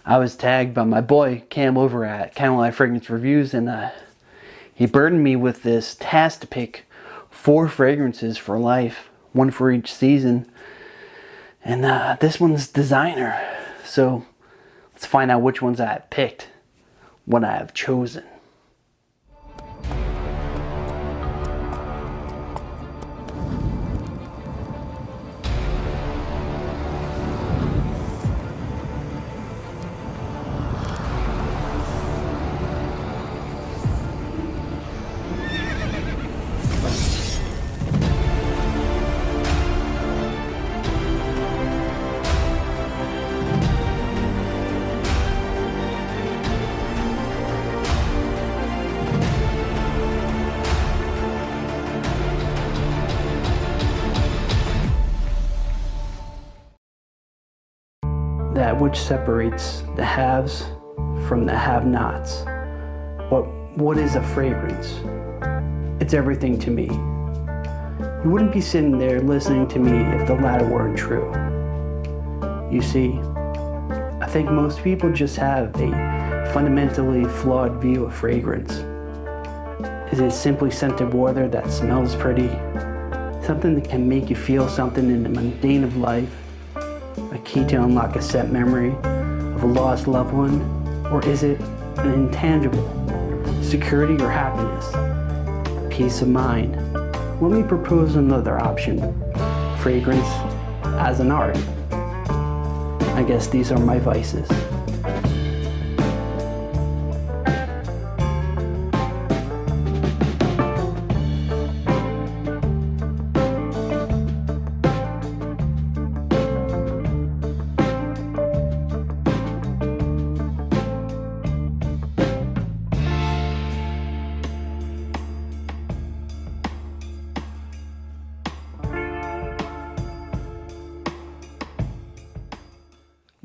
I was tagged by my boy Cam over at Candlelight Fragrance Reviews, and he burdened me with this task to pick 4 fragrances for life, one for each season. And this one's Designer. So let's find out which ones I have picked, what I have chosen. That which separates the haves from the have-nots. But what is a fragrance? It's everything to me. You wouldn't be sitting there listening to me if the latter weren't true. You see, I think most people just have a fundamentally flawed view of fragrance. Is it simply scented water that smells pretty? Something that can make you feel something in the mundane of life? A key to unlock a set memory of a lost loved one? Or is it an intangible? Security or happiness? Peace of mind? Let me propose another option. Fragrance as an art. I guess these are my vices.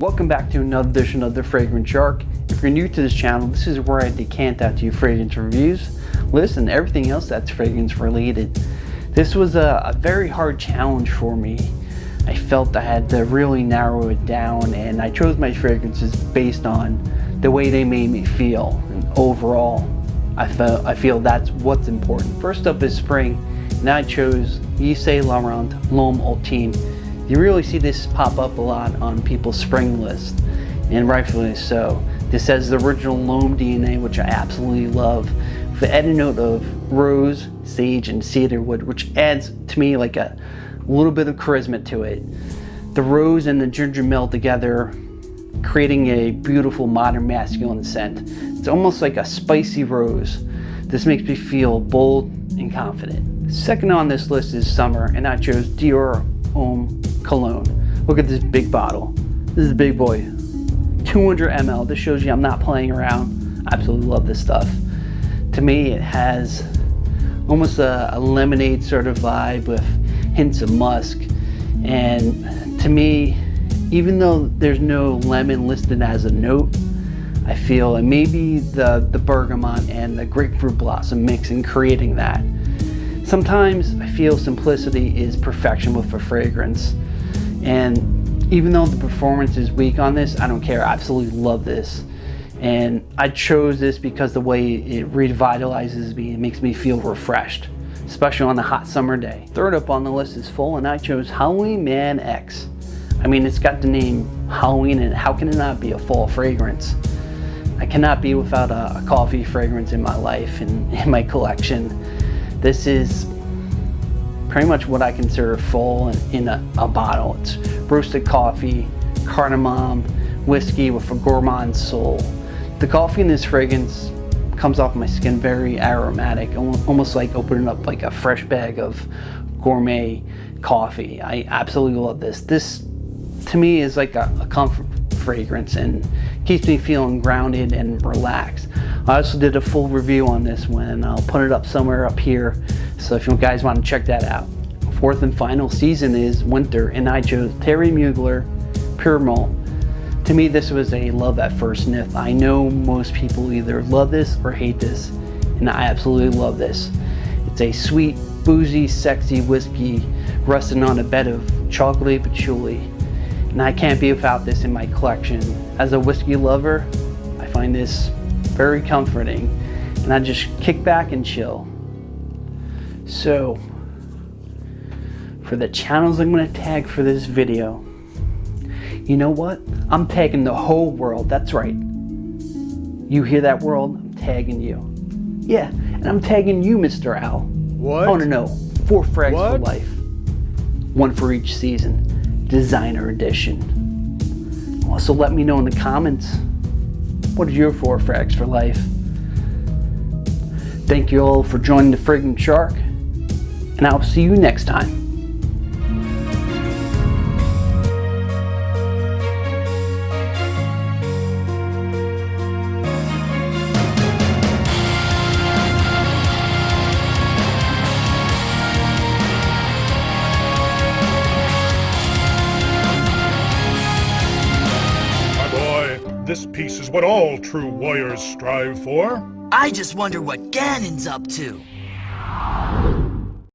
Welcome back to another edition of The Fragrance Shark. If you're new to this channel, this is where I decant out to you fragrance reviews, lists, and everything else that's fragrance related. This was a very hard challenge for me. I felt I had to really narrow it down, and I chose my fragrances based on the way they made me feel. And overall, I feel that's what's important. First up is spring, and I chose Yves Saint Laurent L'Homme Ultime. You really see this pop up a lot on people's spring list, and rightfully so. This has the original L'Homme DNA, which I absolutely love, with the added note of rose, sage, and cedarwood, which adds to me like a little bit of charisma to it. The rose and the ginger meld together, creating a beautiful modern masculine scent. It's almost like a spicy rose. This makes me feel bold and confident. Second on this list is summer, and I chose Dior Homme Cologne. Look at this big bottle. This is a big boy. 200 ml. This shows you I'm not playing around. I absolutely love this stuff. To me, it has almost a lemonade sort of vibe with hints of musk. And to me, even though there's no lemon listed as a note, I feel it may be the bergamot and the grapefruit blossom mix in creating that. Sometimes I feel simplicity is perfection with a fragrance. And even though the performance is weak on this, I don't care. I absolutely love this. And I chose this because the way it revitalizes me, it makes me feel refreshed, especially on a hot summer day. Third up on the list is full, and I chose Halloween Man X. I mean, it's got the name Halloween, and how can it not be a fall fragrance? I cannot be without a coffee fragrance in my life and in my collection. This is pretty much what I consider fall in a bottle. It's roasted coffee, cardamom, whiskey with a gourmand soul. The coffee in this fragrance comes off my skin very aromatic, almost like opening up like a fresh bag of gourmet coffee. I absolutely love this. This to me is like a comfort fragrance and keeps me feeling grounded and relaxed. I also did a full review on this one, and I'll put it up somewhere up here, so if you guys want to check that out. Fourth and final season is winter, and I chose Thierry Mugler Pure Malt. To me, this was a love at first sniff. I know most people either love this or hate this, and I absolutely love this. It's a sweet, boozy, sexy whiskey resting on a bed of chocolate patchouli. and I can't be without this in my collection. As a whiskey lover, I find this very comforting, and I just kick back and chill. So, for the channels I'm going to tag for this video, you know what? I'm tagging the whole world. That's right. You hear that, world? I'm tagging you. Yeah, and I'm tagging you, Mr. Owl. What? I want to know. 4 frags for What? life. 1 for each season. Designer edition. Also, let me know in the comments, what are your 4 frags for life? Thank you all for joining the Fragrant Shark, and I'll see you next time. This piece is what all true warriors strive for. I just wonder what Ganon's up to.